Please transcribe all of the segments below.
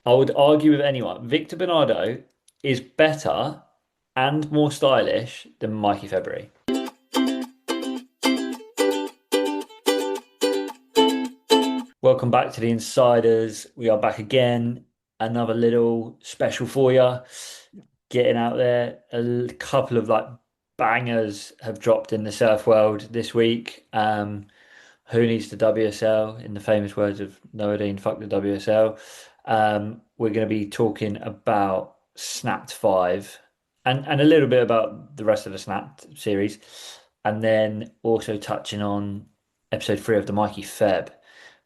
I would argue with anyone. Victor Bernardo is better and more stylish than Mikey February. Welcome back to the Insiders. We are back again. Another little special for you. Getting out there. Couple of bangers have dropped in the surf world this week. Who needs the WSL? In the famous words of Noadine, fuck the WSL. We're going to be talking about Snapt 5 and a little bit about the rest of the Snapped series, and then also touching on episode 3 of the Mikey Feb.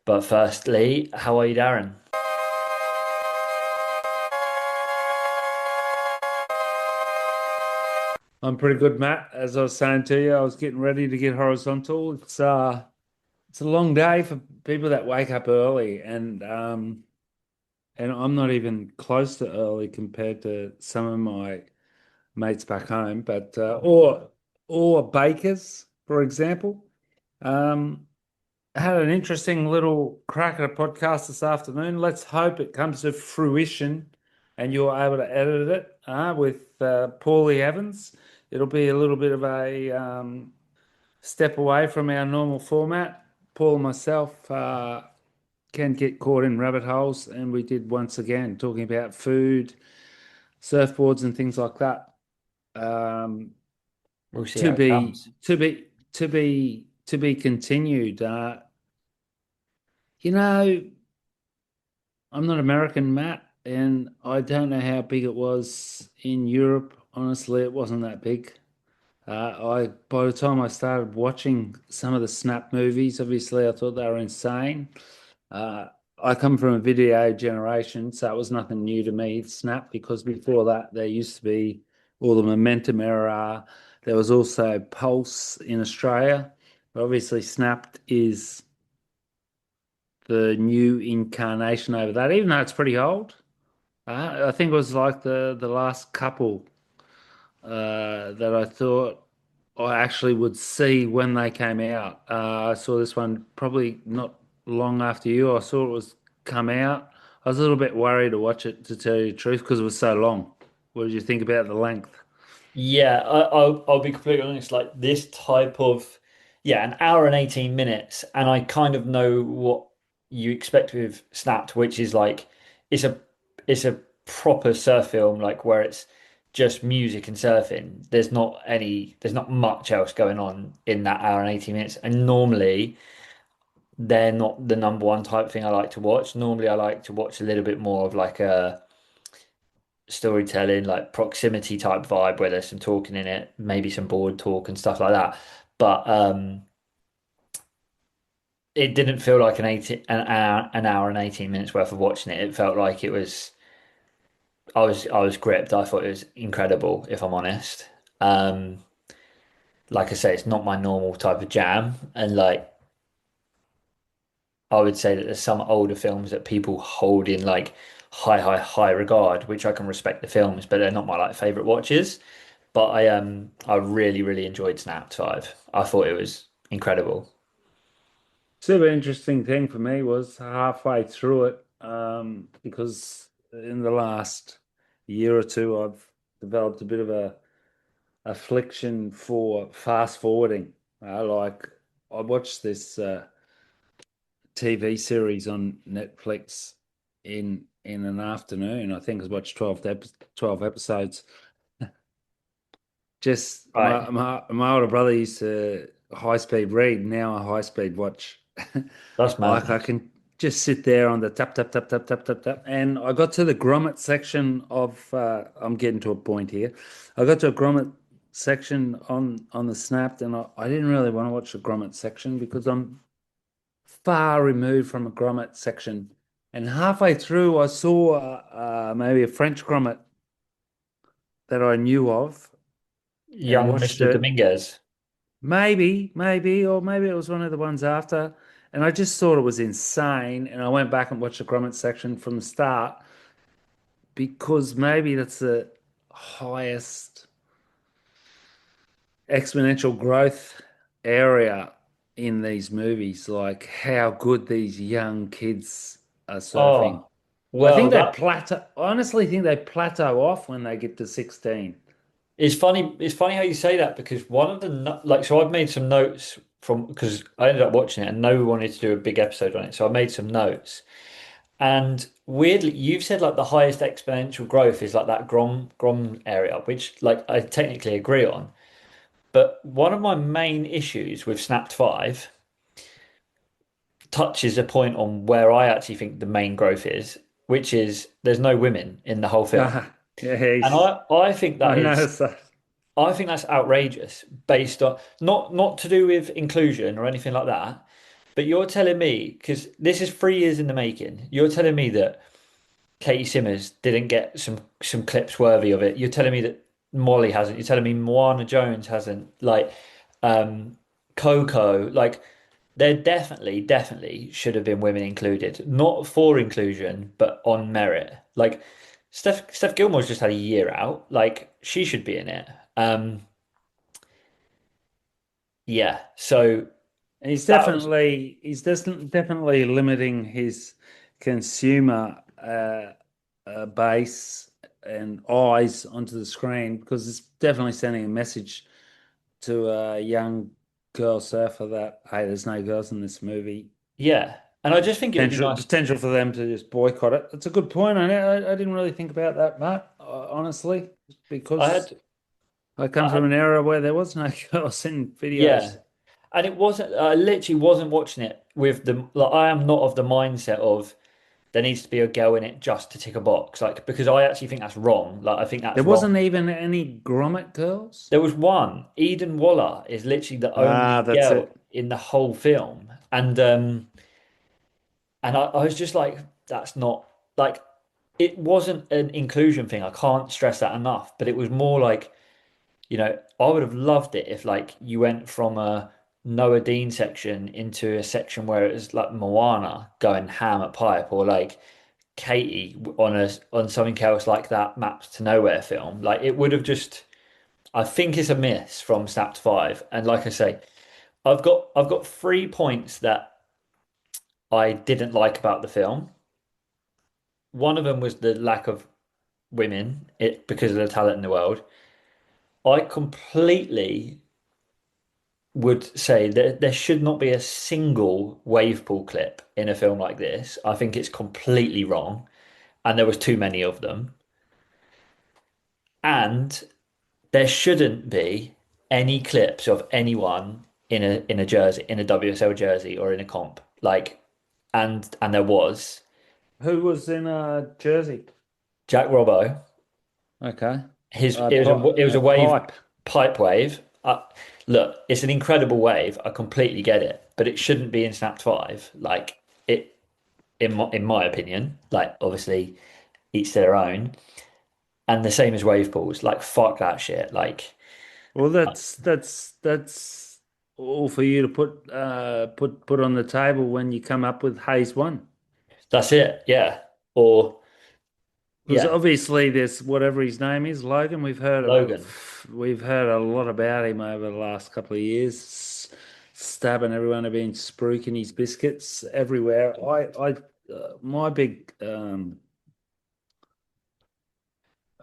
But firstly, how are you, Darren? I'm pretty good, Matt. As I was saying to you, I was getting ready to get horizontal. It's a long day for people that wake up early, and I'm not even close to early compared to some of my mates back home. But or bakers, for example. Um, I had an interesting little crack at a podcast this afternoon. Let's hope it comes to fruition and you're able to edit it with Paulie Evans. It'll be a little bit of a step away from our normal format. Paul and myself can get caught in rabbit holes, and we did once again talking about food, surfboards, and things like that. Um, We'll see to how it be comes. to be to be continued. You know, I'm not American, Matt, and I don't know how big it was in Europe. Honestly, it wasn't that big. I by the time I started watching some of the Snap movies, obviously I thought they were insane. Uh, I come from a video generation, so it was nothing new to me, Snap, because before that there used to be all the Momentum era. There was also Pulse in Australia. But obviously, Snapped is the new incarnation over that, even though it's pretty old. I think it was like the last couple that I thought I actually would see when they came out. I saw this one probably not long after you. I saw it was come out. I was a little bit worried to watch it, to tell you the truth, because it was so long. What did you think about the length? Yeah, I'll be completely honest. Like this type of, yeah, an hour and 18 minutes, and I kind of know what you expect with Snapped, which is like it's a it's a proper surf film, like where it's just music and surfing. There's not much else going on in that hour and 18 minutes. And normally they're not the number one type thing I like to watch. Normally I like to watch a little bit more of like a storytelling, like proximity type vibe where there's some talking in it, maybe some board talk and stuff like that. But it didn't feel like an hour and 18 minutes worth of watching it. It felt like it was I was gripped. I thought it was incredible, if I'm honest. Um, like I say, it's not my normal type of jam. And like I would say that there's some older films that people hold in like high regard, which I can respect the films, but they're not my like favorite watches. But I really really enjoyed Snapped 5. I thought it was incredible. Super interesting thing for me was halfway through it, because in the last year or two, I've developed a bit of a affliction for fast forwarding. Like I watched this TV series on Netflix in an afternoon. I think I watched 12 episodes. Just Right. my older brother used to high speed read, now a high speed watch. That's Like I madness. can just sit there on the tap tap tap tap tap tap tap, and I got to the grommet section of. I'm getting to a point here. I got to a grommet section on the Snapped, and I didn't really want to watch the grommet section because I'm far removed from a grommet section. And halfway through, I saw maybe a French grommet that I knew of and Young watched Mr. it. Dominguez. Or maybe it was one of the ones after. And I just thought it was insane. And I went back and watched the grommet section from the start because maybe that's the highest exponential growth area in these movies. Like how good these young kids are surfing. Oh, I Well, think they that plateau. I honestly think they plateau off when they get to 16. is funny. It's funny how you say that because one of the like, so I've made some notes from because I ended up watching it and no one wanted to do a big episode on it, so I made some notes. And weirdly, you've said like the highest exponential growth is like that Grom area, which like I technically agree on. But one of my main issues with Snapt 5 touches a point on where I actually think the main growth is, which is there's no women in the whole film. Ah, yeah, And I think I that is noticed that. I think that's outrageous based on not to do with inclusion or anything like that. But you're telling me, because this is 3 years in the making, you're telling me that Katie Simmers didn't get some clips worthy of it. You're telling me that Molly hasn't. You're telling me Moana Jones hasn't. Like um, Coco. Like there definitely should have been women included. Not for inclusion, but on merit. Like Steph Gilmore's just had a year out. Like she should be in it. Yeah. So that was Definitely limiting his consumer base and eyes onto the screen because it's definitely sending a message to a young girl surfer that hey, there's no girls in this movie. yeah. And I just think it would be nice. Potential for them to just boycott it. It's a good point. I didn't really think about that, Matt, honestly, I because had I come I from had an era where there was no girls in Yeah. videos. And it wasn't, I literally wasn't watching it with the, like, I am not of the mindset of there needs to be a girl in it just to tick a box. Like, because I actually think that's wrong. Like, I think There that's wrong. wasn't even any grommet girls. There was one, Eden Waller is literally the Ah, only that's girl it. in the whole film. And I was just like, that's not, like, it wasn't an inclusion thing. I can't stress that enough. But it was more like, I would have loved it if like you went from a Noah Dean section into a section where it was like Moana going ham at pipe or like Katie on something else like that Maps to Nowhere film. Like it would have just I think it's a miss from Snapped 5. And like I say, I've got 3 points that I didn't like about the film. One of them was the lack of women, it because of the talent in the world. I completely would say that there should not be a single wave pool clip in a film like this. I think it's completely wrong, and there was too many of them. And there shouldn't be any clips of anyone in a jersey, in a WSL jersey or in a comp. Like, and there was Who was in Jersey? Jack Robbo. Okay. His it was a wave Pipe. pipe wave. Look, it's an incredible wave. I completely get it, but it shouldn't be in Snapped 5. Like it in my opinion, like obviously each their own. And the same as wave pools. Like fuck that shit. Like Well, that's all for you to put on the table when you come up with Hayes one. that's it. Yeah. Or Because yeah, obviously there's whatever his name is, Logan. Logan. We've heard a lot about him over the last couple of years, stabbing everyone and being spruiking his biscuits everywhere. My big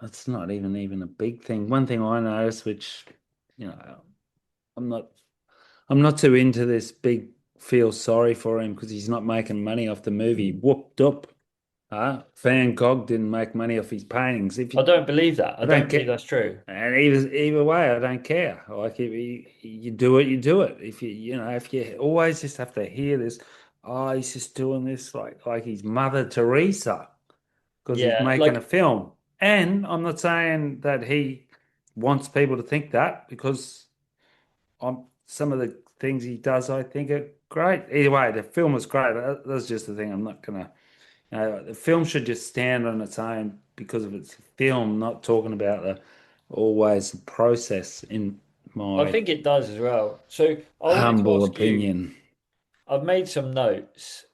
it's not even a big thing. One thing I noticed, which you know, I'm not I'm not too into this big feel sorry for him because he's not making money off the movie. Whooped up. Van Gogh didn't make money off his paintings. If I you, don't believe that. I I don't don't believe care. that's true. And either way, I don't care. Like if you do it, you do it. If if you always just have to hear this, oh, he's just doing this like he's Mother Teresa because he's Yeah, making a like film. And I'm not saying that he wants people to think that because on some of the things he does, I think are great. Either way, the film was great. That's just the thing. I'm not gonna. The film should just stand on its own because of its film, not talking about the always process, in I my think it does as well. So I wanted to humble ask you, opinion. I've made some notes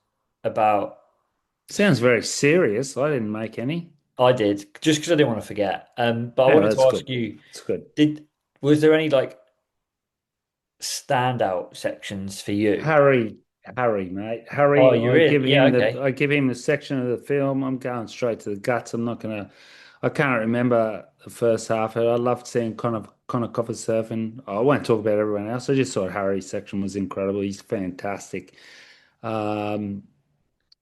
about Sounds very serious. I didn't make any. I did just because I didn't want to forget. But I Yeah, wanted that's to ask good. you, It's good. did was there any like standout sections for you? Harry. Harry, mate. Oh, Harry, you really? Yeah, okay. I give him the section of the film. I'm going straight to the guts. I'm not gonna. I can't remember the first half of it. I loved seeing Connor Coffer surfing. I won't talk about everyone else. I just thought Harry's section was incredible. He's fantastic. Um,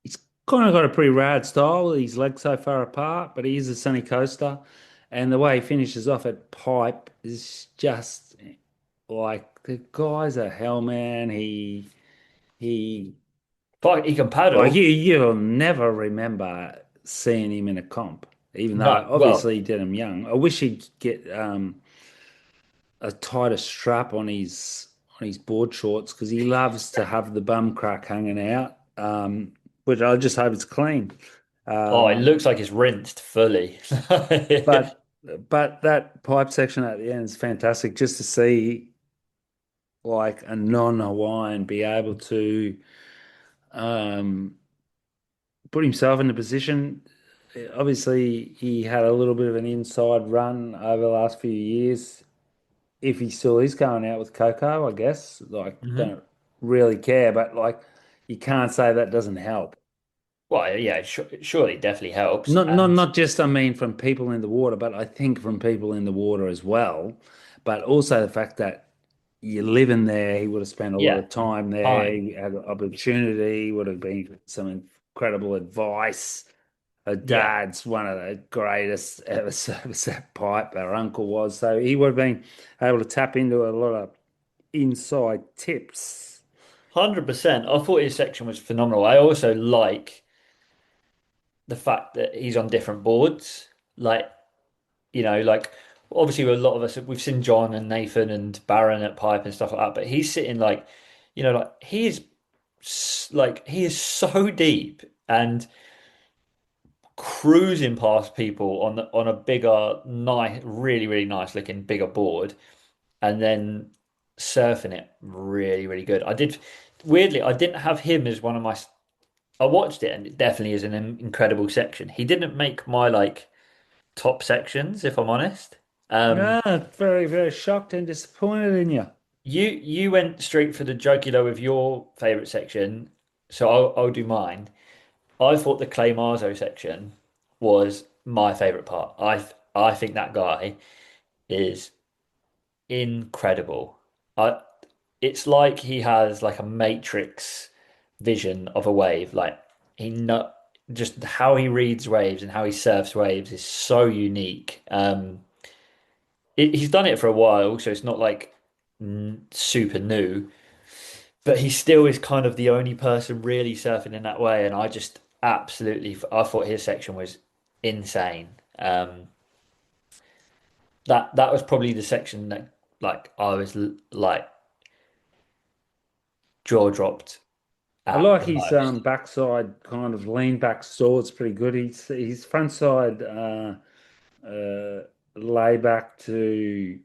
he's kind of got a pretty rad style. His legs so far apart, but he is a sunny coaster, and the way he finishes off at pipe is just like the guy's a hell man. He Fuck, he can like paddle. you'll never remember seeing him in a comp, even though No, well, obviously he did him young. I wish he'd get a tighter strap on his board shorts because he loves to have the bum crack hanging out. Which I just hope it's clean. oh, it Um, looks like it's rinsed fully. but but that pipe section at the end is fantastic just to see like a non-Hawaiian be able to um, put himself in a position. Obviously, he had a little bit of an inside run over the last few years. If he still is going out with Coco, I guess, like, Hmm. don't really care, but like, you can't say that doesn't help. Well, yeah, surely it definitely helps. And Not just, I mean, from people in the water, but I think from people in the water as well. But also the fact that you live in there, he would have spent a lot yeah, of time there. time. He had an opportunity, would have been some incredible advice. Her Yeah, dad's one of the greatest ever service that pipe, our uncle was. So he would have been able to tap into a lot of inside tips. 100%. I thought his section was phenomenal. I also like the fact that he's on different boards. Like, like obviously a lot of us we've seen John and Nathan and Baron at Pipe and stuff like that, but he's sitting like, like he is so deep and cruising past people on a bigger, nice, really, really nice looking bigger board, and then surfing it really, really good. Weirdly, I didn't have him as one of my. I watched it and it definitely is an incredible section. He didn't make my like top sections, if I'm honest. Um, Yeah, very, very shocked and disappointed in you. you went straight for the jugular with your favorite section, so I'll do mine. I thought the Clay Marzo section was my favorite part. I think that guy is incredible. I It's like he has like a matrix vision of a wave. Like he know just how he reads waves and how he surfs waves is so unique. He's done it for a while, so it's not like super new, but he still is kind of the only person really surfing in that way. And I just absolutely, I thought his section was insane. That was probably the section that like I was like jaw dropped I at like the his most. backside kind of lean back saw. It's pretty good. His front side lay back to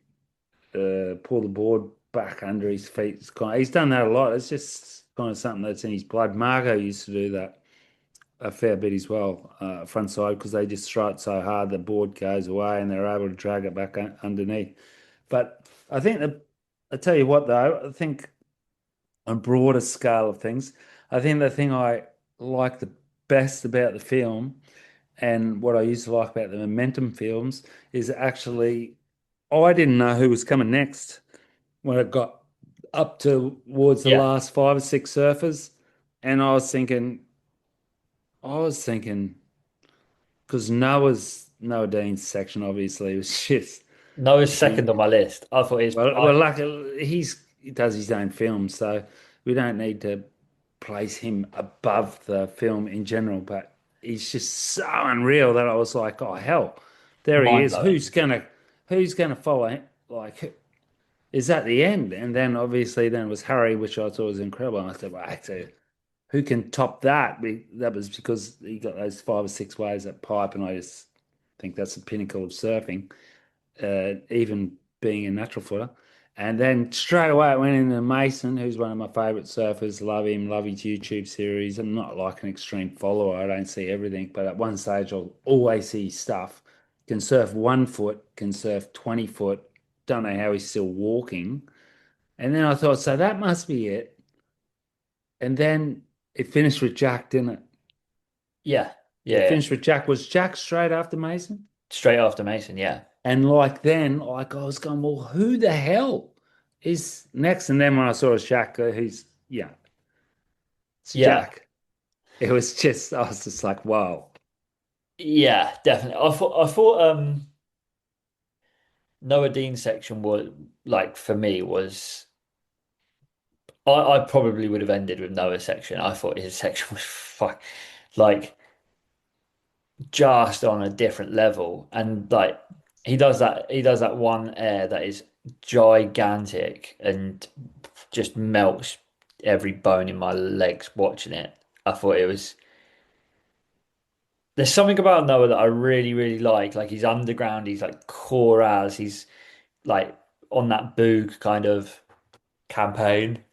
pull the board back under his feet. He's done that a lot. It's just kind of something that's in his blood. Margot used to do that a fair bit as well, front side, because they just throw it so hard the board goes away and they're able to drag it back underneath. But I think that I tell you what though, I think on broader scale of things, I think the thing I like the best about the film and what I used to like about the Momentum films is actually I didn't know who was coming next when it got up towards the Yeah, last five or six surfers. And I was thinking, because Noah Dean's section obviously was just Noah's he second on my list. I thought his. well, luckily he does his own film, so we don't need to place him above the film in general. But he's just so unreal that I was like, oh hell, there he Mind is. blowing. Who's gonna follow him? Like, is that the end? And then obviously then it was Harry, which I thought was incredible. And I said, well, actually, who can top that? That was because he got those five or six waves at pipe, and I just think that's the pinnacle of surfing, even being a natural footer. And then straight away it went into Mason, who's one of my favourite surfers. Love him, love his YouTube series. I'm not like an extreme follower. I don't see everything, but at one stage I'll always see stuff. Can surf 1 foot, can surf 20 foot. Don't know how he's still walking. And then I thought, so that must be it. And then it finished with Jack, didn't it? Yeah, It yeah, finished with Jack. Was Jack straight after Mason? straight after Mason. Yeah, And like then, like I was going, well, who the hell is next? And then when I saw it was Jack, he's yeah, it's yeah, Jack. It was just, I was just like, wow. yeah, definitely. I thought Noah Dean's section was like for me was I probably would have ended with Noah's section. I thought his section was like just on a different level, and like he does that one air that is gigantic and just melts every bone in my legs watching it. I thought it was there's something about Noah that I really really like. Like he's underground, he's like core as he's like on that Boog kind of campaign.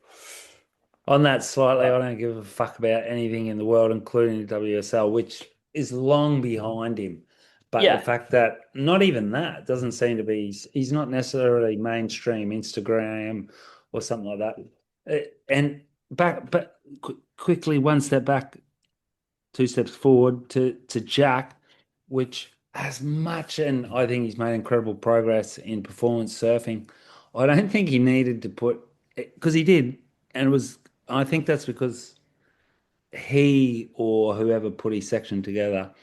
On that slightly, But I don't give a fuck about anything in the world, including the WSL, which is long behind him. But the yeah, fact that not even that doesn't seem to be, he's not necessarily mainstream Instagram or something like that. And back, but quickly, one step back, two steps forward to Jack, which as much, and I think he's made incredible progress in performance surfing. I don't think he needed to put, because he did, and it was. I think that's because he or whoever put his section together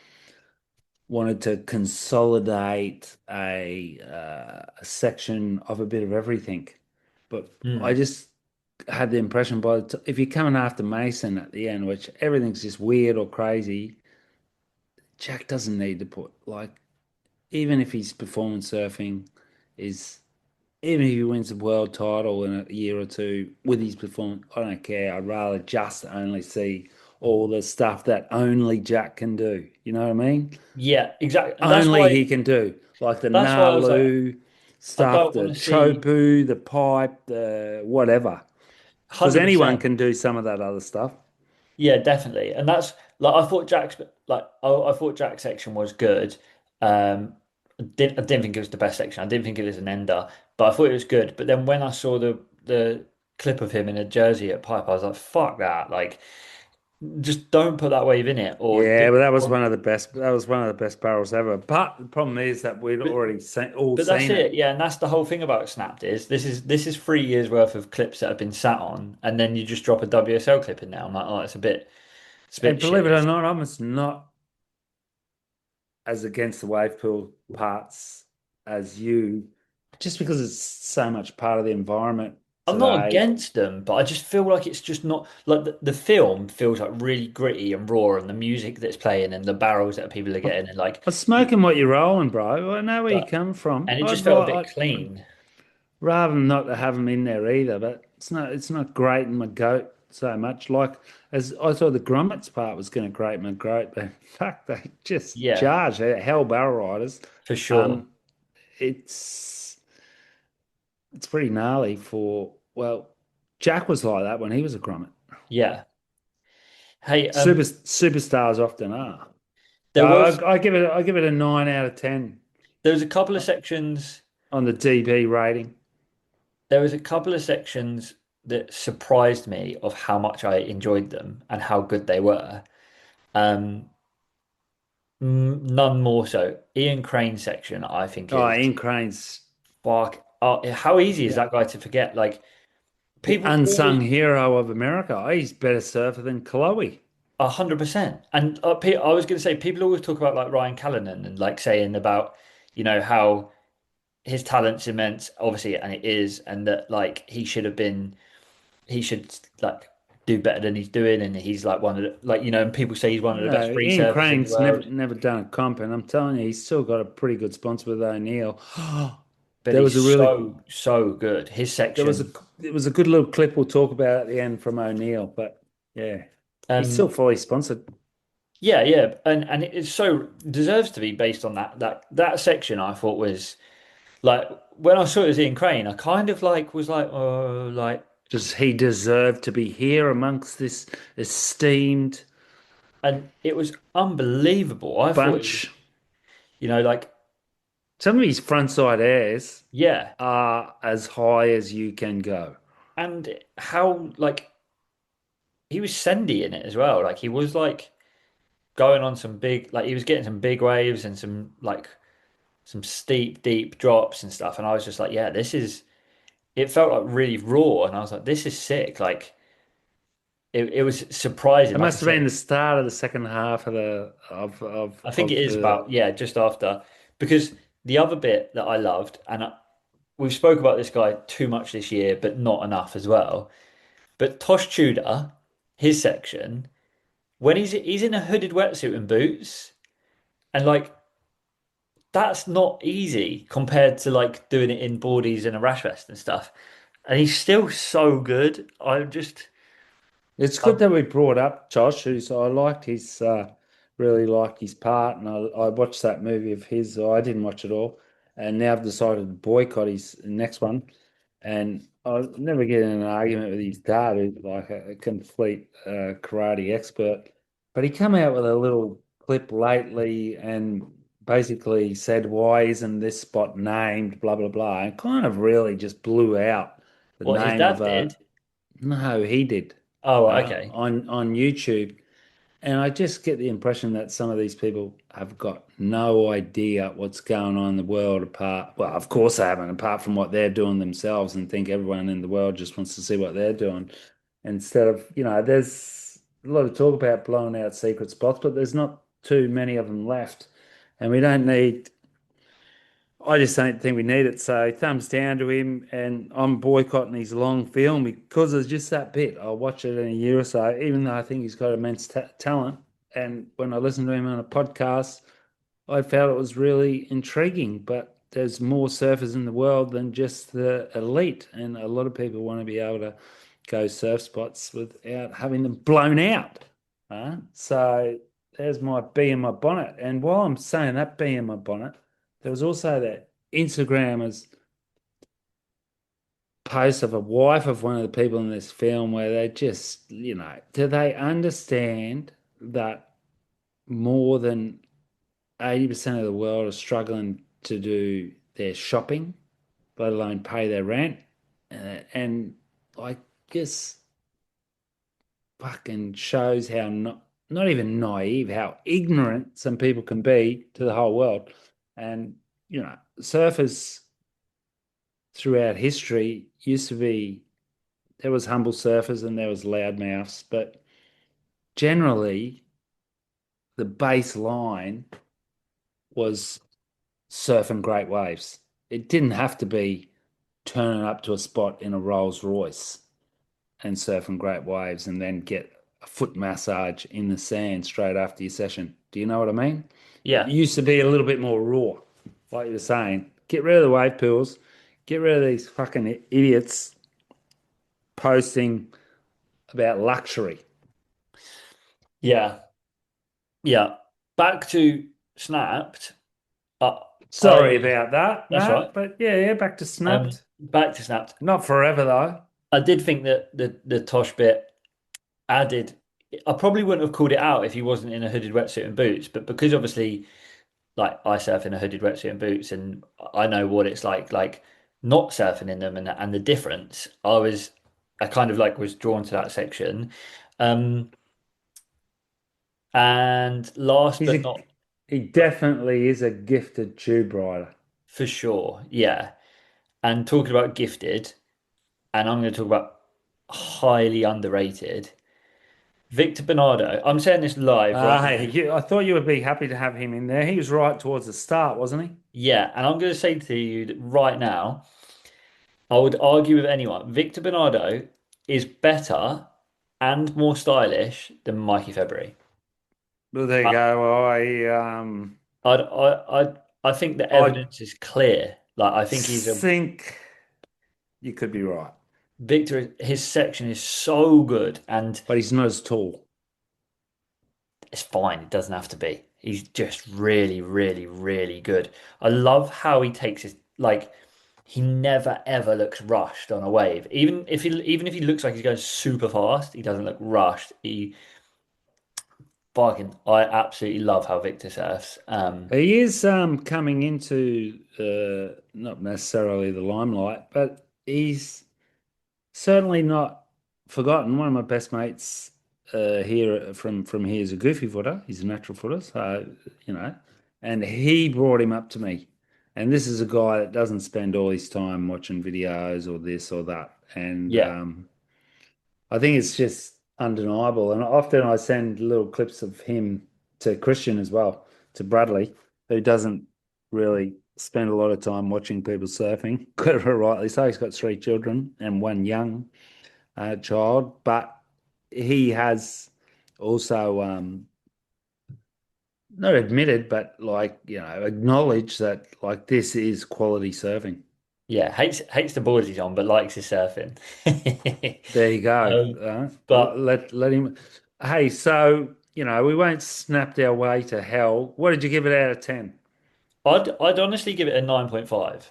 wanted to consolidate a section of a bit of everything. But I mm, just had the impression if you're coming after Mason at the end, which everything's just weird or crazy, Jack doesn't need to put like even if he's performance surfing is even if he wins the world title in a year or two with his performance, I don't care. I'd rather just only see all the stuff that only Jack can do. You know what I mean? yeah, exactly, and Only he can do. Like the that's why I was like, Nalu I stuff, don't want the to see Chopu, the pipe, the whatever. Because anyone 100%. can do some of that other stuff. Yeah, definitely. And that's like I thought Jack's section was good. I didn't think it was the best section. I didn't think it was an ender, but I thought it was good. But then when I saw the clip of him in a jersey at Pipe, I was like, fuck that. Like, just don't put that wave in it, Yeah, but that was one of the best. That was one of the best barrels ever. But the problem is that we'd but already all but that's seen it. it. Yeah, and that's the whole thing about Snapped is this is 3 years worth of clips that have been sat on, and then you just drop a WSL clip in there. I'm like, oh, it's a bit And believe it shit. or not, I'm just not as against the wave pool parts as you, just because it's so much part of the environment I'm not today. against them, but I just feel like it's just not like the film feels like really gritty and raw, and the music that's playing and the barrels that people are getting, and like, I'm smoking what you're rolling, bro. I know where you but come from. and it just felt a bit clean. Rather than not to have them in there either, but it's not grating my goat so much. Like as I thought the grommets part was going to grate my goat, but fuck, they just Yeah, charge. They're hell barrel riders. for sure. Um, it's it's pretty gnarly for well, Jack was like that when he was a grommet. Yeah. Hey, Superstars often are. there was I give it a 9 out of 10 there was a couple of sections. on the DB rating. There was a couple of sections that surprised me of how much I enjoyed them and how good they were. Um, none more so. Ian Crane's section, I think, Oh, is Ian Crane's fuck. Oh, how easy is yeah. that guy to forget? Like The people unsung always hero of America. He's better surfer than Chloe. 100%. And I was going to say people always talk about like Ryan Callanan and like saying about how his talent's immense, obviously, and it is, and that like he should like do better than he's doing, and he's like one of the like and people say he's one of the best No, free Ian surfers in the Crane's never world, never done a comp, and I'm telling you, he's still got a pretty good sponsor with O'Neill. but There he's was a really so good. His there was a section, it was a good little clip we'll talk about at the end from O'Neill, but yeah, he's still um, fully sponsored. yeah, yeah, and it's so deserves to be based on that section. I thought was like when I saw it was Ian Crane, I kind of like was like, oh, like, Does he deserve to be here amongst this esteemed and it was unbelievable. I thought it was, bunch? like, Some of his frontside airs yeah, are as high as you can go. and how like. he was sendy in it as well. Like he was like going on some big, like he was getting some big waves and some like some steep, deep drops and stuff. And I was just like, yeah, this is. It felt like really raw, and I was like, this is sick. Like it was surprising. It Like I must have been said, the start of the second half of the I think it of is the. about yeah, just after because the other bit that I loved, and we've spoke about this guy too much this year, but not enough as well. But Tosh Tudor, his section, when he's in a hooded wetsuit and boots, and like that's not easy compared to like doing it in boardies and a rash vest and stuff. And he's still so good. I'm just, It's good um, that we brought up Josh, who's I liked his really liked his part, and I watched that movie of his. I didn't watch it all, and now I've decided to boycott his next one. And I'll never get in an argument with his dad, who's like a complete karate expert. But he came out with a little clip lately and basically said, "Why isn't this spot named?" Blah blah blah, and kind of really just blew out the what his name of dad a. did. No, he did Oh, okay. on YouTube, and I just get the impression that some of these people have got no idea what's going on in the world apart. Well, of course they haven't, apart from what they're doing themselves, and think everyone in the world just wants to see what they're doing. Instead of, there's a lot of talk about blowing out secret spots, but there's not too many of them left, and we don't need I just don't think we need it. So thumbs down to him, and I'm boycotting his long film because it's just that bit. I'll watch it in a year or so, even though I think he's got immense ta talent. And when I listened to him on a podcast, I felt it was really intriguing. But there's more surfers in the world than just the elite, and a lot of people want to be able to go surf spots without having them blown out. So there's my bee in my bonnet. And while I'm saying that bee in my bonnet, there was also that Instagrammer's post of a wife of one of the people in this film where they just, do they understand that more than 80% of the world are struggling to do their shopping, let alone pay their rent? And I guess fucking shows how not even naive, how ignorant some people can be to the whole world. And, surfers throughout history used to be there was humble surfers and there was loudmouths, but generally the baseline was surfing great waves. It didn't have to be turning up to a spot in a Rolls Royce and surfing great waves and then get a foot massage in the sand straight after your session. Do you know what I mean? It Yeah. used to be a little bit more raw, like you were saying. Get rid of the wave pools, get rid of these fucking idiots posting about luxury. Yeah. Yeah. Back to Snapped. Uh, Sorry I, about that, that's right. Matt, but yeah, back to Snapped. Back to Snapped. Not forever though. I did think that the Tosh bit added. I probably wouldn't have called it out if he wasn't in a hooded wetsuit and boots, but because obviously, like I surf in a hooded wetsuit and boots, and I know what it's like not surfing in them and the difference. I kind of like was drawn to that section. Um, and last He's but a not he definitely is a gifted tube rider. for sure, yeah. And talking about gifted, and I'm going to talk about highly underrated. Victor Bernardo. I'm saying this live right Hey, now. I thought you would be happy to have him in there. He was right towards the start, wasn't he? Yeah, and I'm going to say to you that right now, I would argue with anyone. Victor Bernardo is better and more stylish than Mikey February. Well, there you I, go. I think the I evidence is clear. Like I think he's a think you could be right, Victor. His section is so good, and but he's not as tall. it's fine. It doesn't have to be. He's just really, really, really good. I love how he takes his like. He never ever looks rushed on a wave. Even if he looks like he's going super fast, he doesn't look rushed. He fucking I absolutely love how Victor surfs. He is coming into not necessarily the limelight, but he's certainly not forgotten. One of my best mates here from here is a goofy footer. He's a natural footer, so you know. And he brought him up to me. And this is a guy that doesn't spend all his time watching videos or this or that. And Yeah, I think it's just undeniable. And often I send little clips of him to Christian as well, to Bradley, who doesn't really spend a lot of time watching people surfing. Quite rightly so. He's got three children and one young child, but he has also not admitted, but like, acknowledged that like this is quality surfing. yeah. Hates the boards he's on, but likes his surfing. There you go. Um, but Let him. Hey, so we won't snap our way to hell. What did you give it out of 10? I'd honestly give it a 9.5.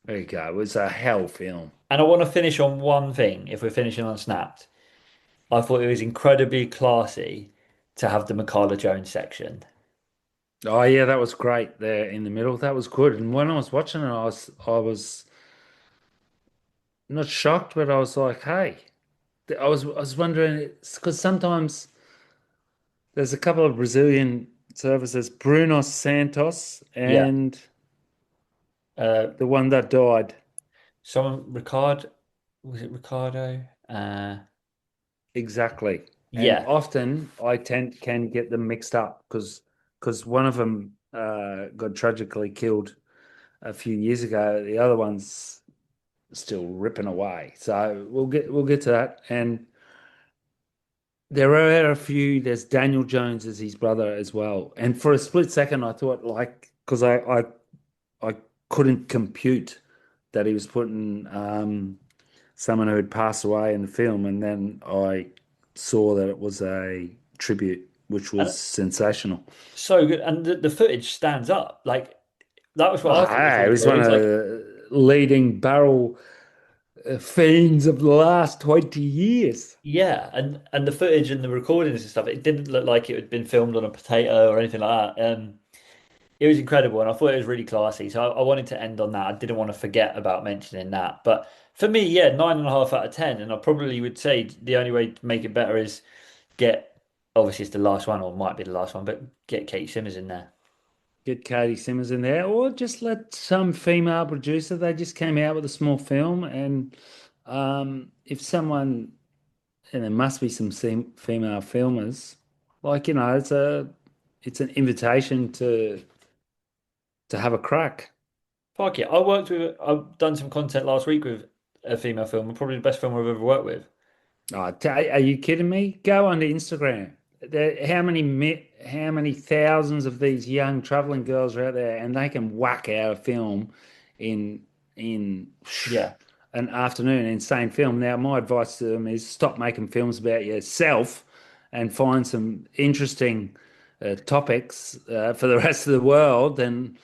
There you go. It was a hell film. And I want to finish on one thing. If we're finishing on Snapped, I thought it was incredibly classy to have the Michaela Jones section. Oh yeah, that was great there in the middle. That was good. And when I was watching it, I was not shocked, but I was like, hey, I was wondering because sometimes there's a couple of Brazilian services, Bruno Santos Yeah. and Uh, the one that died. someone Ricardo was it Ricardo? Exactly. And Yeah. often I tend can get them mixed up because one of them got tragically killed a few years ago. The other one's still ripping away. So we'll get to that. And there are a few. There's Daniel Jones as his brother as well. And for a split second, I thought like because I couldn't compute that he was putting someone who had passed away in the film, and then I saw that it was a tribute, which was And sensational. so good. And the footage stands up. Like that was what Oh, I thought was hey, he really was cool. one It's of like, the leading barrel fiends of the last 20 years. yeah, and the footage and the recordings and stuff, it didn't look like it had been filmed on a potato or anything like that. It was incredible, and I thought it was really classy. So I wanted to end on that. I didn't want to forget about mentioning that. But for me, yeah, 9.5 out of 10. And I probably would say the only way to make it better is get, obviously it's the last one, or might be the last one, but get Kate Simmers in there. Get Katie Simmons in there, or just let some female producer. They just came out with a small film, and if someone, and there must be some female filmers, like it's an invitation to have a crack. Fuck it. I've done some content last week with a female film, probably the best film I've ever worked with. Oh, are you kidding me? Go onto Instagram. How many thousands of these young traveling girls are out there, and they can whack out a film in in Yeah. an afternoon, insane film. Now, my advice to them is stop making films about yourself and find some interesting topics for the rest of the world than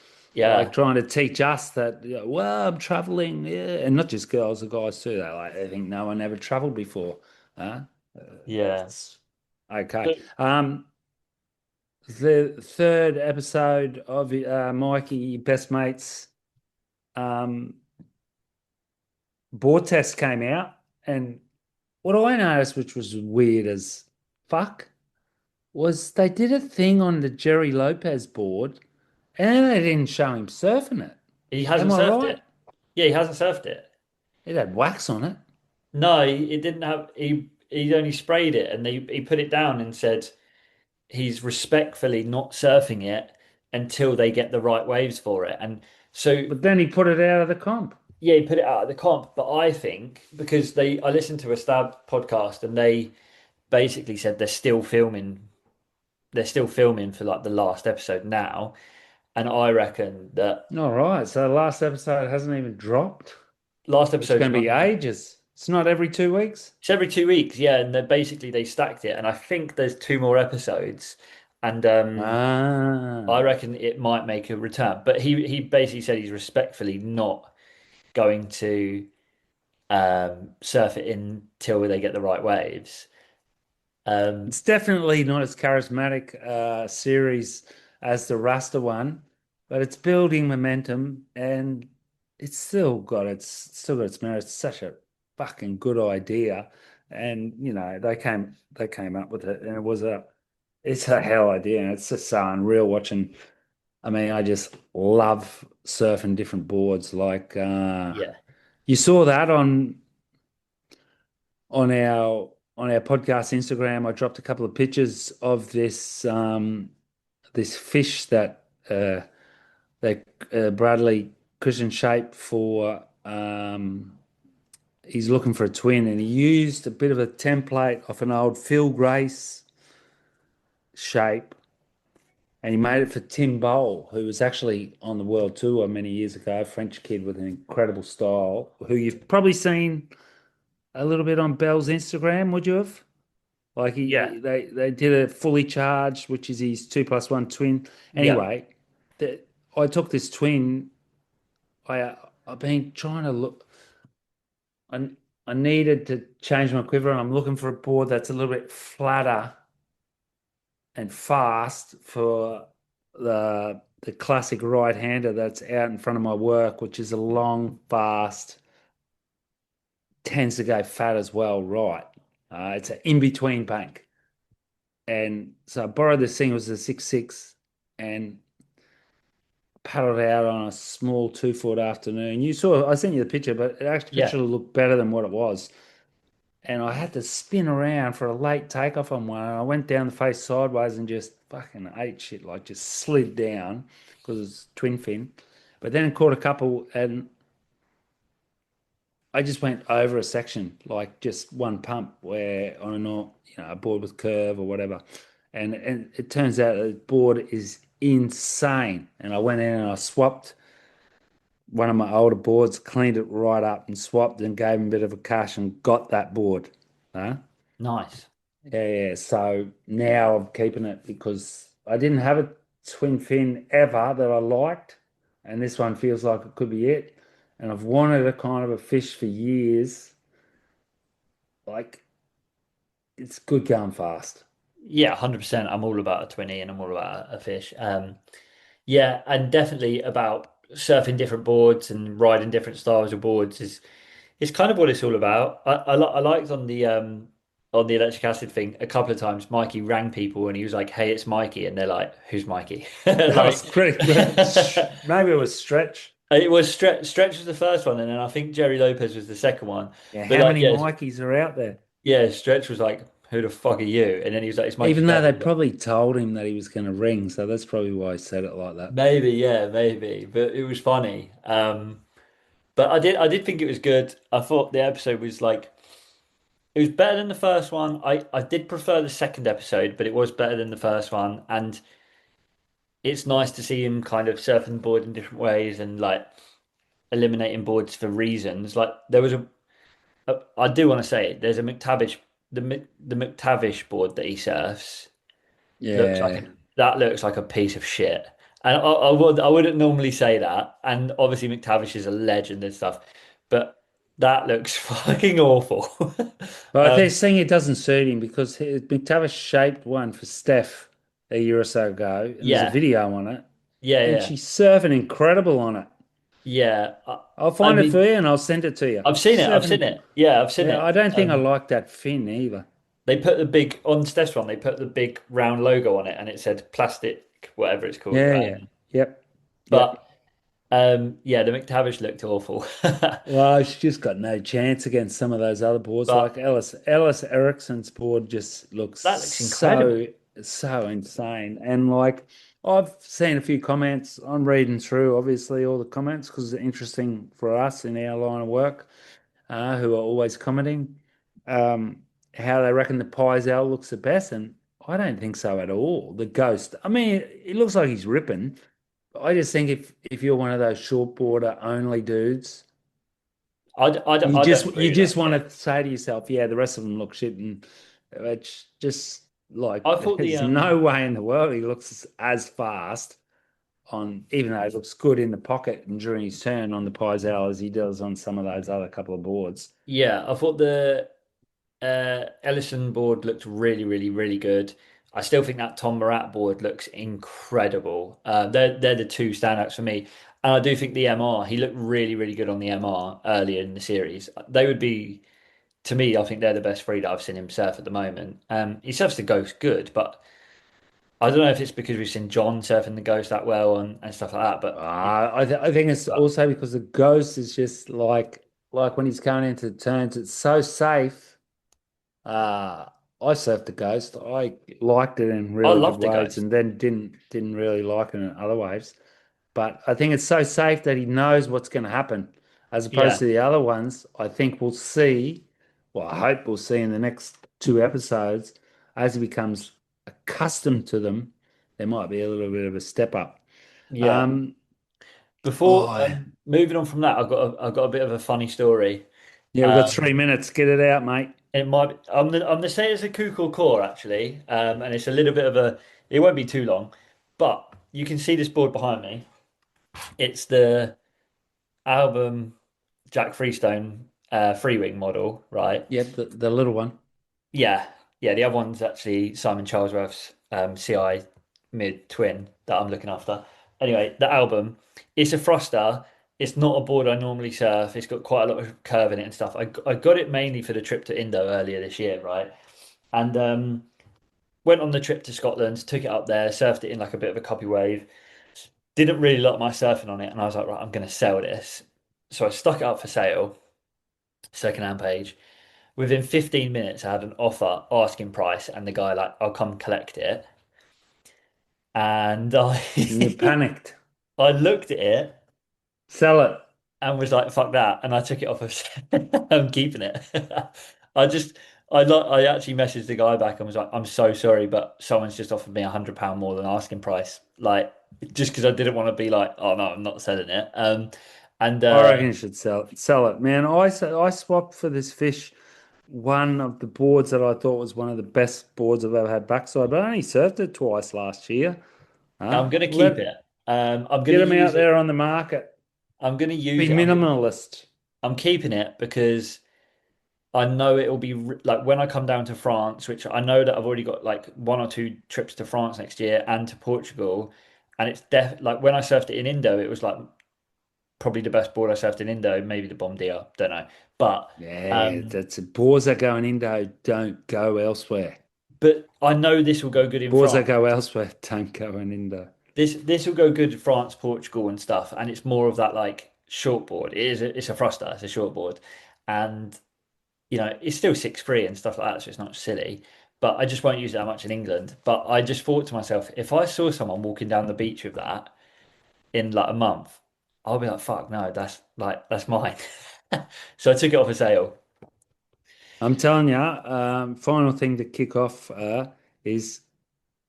like Yeah. trying to teach us that, well, I'm traveling, yeah, and not just girls, the guys too. They think no one ever traveled before. Huh? Yeah. It's okay. So, The third episode of Mikey Best Mates um, board test came out, and what I noticed, which was weird as fuck, was they did a thing on the Jerry Lopez board, and they didn't show him surfing it. he Am hasn't I surfed right? it. Yeah, he hasn't surfed it. It had wax on it. No, it didn't have. He only sprayed it, and he put it down and said he's respectfully not surfing it until they get the right waves for it. And so, But then he put it out of the comp. yeah, he put it out of the comp. But I think because I listened to a Stab podcast, and they basically said they're still filming. They're still filming for like the last episode now, and I reckon that All right, so the last episode hasn't even dropped. last It's episode's going to not be even. ages. It's not every 2 weeks. It's every 2 weeks, yeah, and they stacked it, and I think there's two more episodes, and I Ah, reckon it might make a return. But he basically said he's respectfully not going to surf it until they get the right waves. Um, it's definitely not as charismatic series as the Rasta one, but it's building momentum and it's still got its merit. It's such a fucking good idea. and they came up with it, and it's a hell idea, and it's just so unreal watching. I mean, I just love surfing different boards. Like Yeah. you saw that on our podcast Instagram. I dropped a couple of pictures of this fish that Bradley Christian shaped for. He's looking for a twin, and he used a bit of a template of an old Phil Grace shape, and he made it for Tim Bowl, who was actually on the world tour many years ago, a French kid with an incredible style, who you've probably seen a little bit on Bell's Instagram, would you have? Like Yeah. they did a fully charged, which is his 2+1 twin. Yeah. Anyway, the, I took this twin. I've been trying to look. I I needed to change my quiver, and I'm looking for a board that's a little bit flatter and fast for the classic right-hander that's out in front of my work, which is a long, fast, tends to go fat as well, right? It's an in-between bank. And so I borrowed this thing, it was a 6.6, and paddled out on a small 2 foot afternoon. I sent you the picture, but it Yeah. actually looked better than what it was. And I had to spin around for a late takeoff on one. And I went down the face sideways and just fucking ate shit, like just slid down because it's twin fin. But then it caught a couple, and I just went over a section, like just one pump, where on a board with curve or whatever. And it turns out the board is insane. And I went in and I swapped one of my older boards, cleaned it right up and swapped and gave him a bit of a cash and got that board. Huh? Nice. Yeah, yeah. So now I'm keeping it because I didn't have a twin fin ever that I liked, and this one feels like it could be it. And I've wanted a kind of a fish for years. Like it's good going fast. Yeah, 100%. I'm all about a 20 and I'm all about a fish. Yeah, and definitely about surfing different boards and riding different styles of boards is kind of what it's all about. I liked on the electric acid thing a couple of times Mikey rang people and he was like, "Hey, it's Mikey," and they're like, "Who's Mikey?" That was Like pretty good. Maybe it was stretch. it was Stretch was the first one, and then I think Jerry Lopez was the second one. Yeah, But how like, many yes, Mikeys are out there? yeah, Stretch was like, "Who the fuck are you?" And then he was like, "It's Mikey Even though Feb." they probably told him that he was going to ring, so that's probably why he said it like that. Maybe, yeah, maybe. But it was funny. But I did think it was good. I thought the episode was like it was better than the first one. I did prefer the second episode, but it was better than the first one. And it's nice to see him kind of surfing the board in different ways and like eliminating boards for reasons. Like there was I do want to say there's a the McTavish board that he surfs looks like Yeah. that looks like a piece of shit. And I wouldn't normally say that. And obviously McTavish is a legend and stuff, but that looks fucking awful. Well, they're Um, saying it doesn't suit him because McTavish shaped one for Steph a year or so ago, and there's a yeah, video on it, yeah, and yeah, she's surfing incredible on it. yeah. I'll I find it for mean, you and I'll send it to you. I've seen She's it. I've seen surfing. it. Yeah, I've seen Yeah, I it. don't think I like that fin either. They put the big on Steph's one. They put the big round logo on it, and it said plastic, whatever it's called. Yeah, yeah. Yep. Yep. But yeah, the McTavish looked awful. Well, she's just got no chance against some of those other boards. But Like Ellis Ericsson's board just looks that looks incredible. so insane. And like I've seen a few comments. I'm reading through obviously all the comments because it's interesting for us in our line of work, who are always commenting, how they reckon the Pizel looks the best, and I don't think so at all. The Ghost. I mean, it looks like he's ripping. I just think if you're one of those short border only dudes. You I don't just agree you with that. just want to say to yourself, yeah, the rest of them look shit, and it's just like I thought the there's no way in the world he looks as fast on, even though he looks good in the pocket and during his turn on the Pizel as he does on some of those other couple of boards. yeah, I thought the Ellison board looked really, really, really good. I still think that Tom Murat board looks incredible. They're the two standouts for me. And I do think the MR, he looked really, really good on the MR earlier in the series. They would be to me, I think they're the best three that I've seen him surf at the moment. He surfs the Ghost good, but I don't know if it's because we've seen John surfing the Ghost that well and stuff like that. But I think it's also because the Ghost is just like when he's coming into turns, it's so safe. Uh, I surfed the Ghost. I liked it in I really good love the waves, Ghost. and then didn't really like it in other waves. But I think it's so safe that he knows what's going to happen, as opposed Yeah, to the other ones. I think we'll see. Well, I hope we'll see in the next two episodes as he becomes accustomed to them. There might be a little bit of a step up. yeah. Um, Before oh, moving on from that, I've got a bit of a funny story. yeah, we've got Um, 3 minutes. Get it out, mate. it might be, I'm the say it's a Kukul core actually, and it's a little bit of a. It won't be too long, but you can see this board behind me. It's the album Jack Freestone Free Wing model, right? Yep, the little one. Yeah, yeah. The other one's actually Simon Charlesworth's CI mid twin that I'm looking after. Anyway, the album, it's a thruster. It's not a board I normally surf. It's got quite a lot of curve in it and stuff. I got it mainly for the trip to Indo earlier this year, right? And went on the trip to Scotland, took it up there, surfed it in like a bit of a copy wave. Didn't really like my surfing on it, and I was like, right, I'm going to sell this. So I stuck it up for sale, second-hand page. Within 15 minutes, I had an offer asking price, and the guy like, I'll come collect it. And I And you panicked. I looked at it Sell it. and was like, fuck that. And I took it off of I'm keeping it. I just I actually messaged the guy back and was like, I'm so sorry, but someone's just offered me £100 more than asking price. Like just because I didn't want to be like, oh no, I'm not selling it. And I reckon you should sell it, man. I swapped for this fish one of the boards that I thought was one of the best boards I've ever had backside, but I only surfed it twice last year. I'm gonna keep Let it. I'm gonna get them out use it. there on the market. I'm gonna Be use it. minimalist. I'm keeping it because I know it'll be like when I come down to France, which I know that I've already got like one or two trips to France next year and to Portugal. And it's like when I surfed it in Indo, it was like probably the best board I surfed in Indo, maybe the Bombardier, don't know. But Yeah, um, that's it. Boards that go in Indo don't go elsewhere. but I know this will go good in Boards that France. go elsewhere don't go in Indo. This will go good in France, Portugal, and stuff. And it's more of that like short board. It's a thruster, it's a short board, and it's still 6'3" and stuff like that, so it's not silly. But I just won't use it that much in England. But I just thought to myself, if I saw someone walking down the beach with that in like a month, I'll be like, fuck no, that's mine. So I took it off a sale. I'm telling you, final thing to kick off is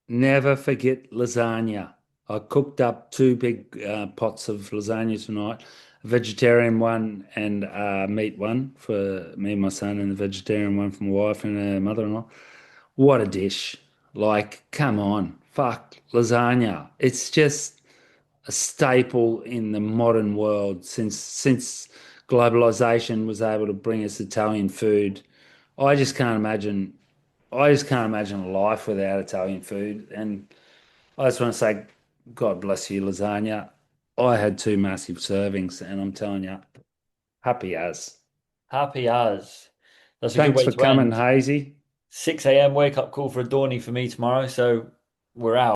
never forget lasagna. I cooked up two big pots of lasagna tonight, a vegetarian one and a meat one for me and my son, and the vegetarian one for my wife and her mother-in-law. What a dish. Like, come on, fuck lasagna. It's just a staple in the modern world since globalization was able to bring us Italian food. I just can't imagine I just can't imagine a life without Italian food. And I just want to say, God bless you, lasagna. I had two massive servings, and I'm telling you, happy as. Happy as. That's a good Thanks way for to coming, end. Hazy. 6 a.m. wake up call for a Dawny for me tomorrow, so we're out.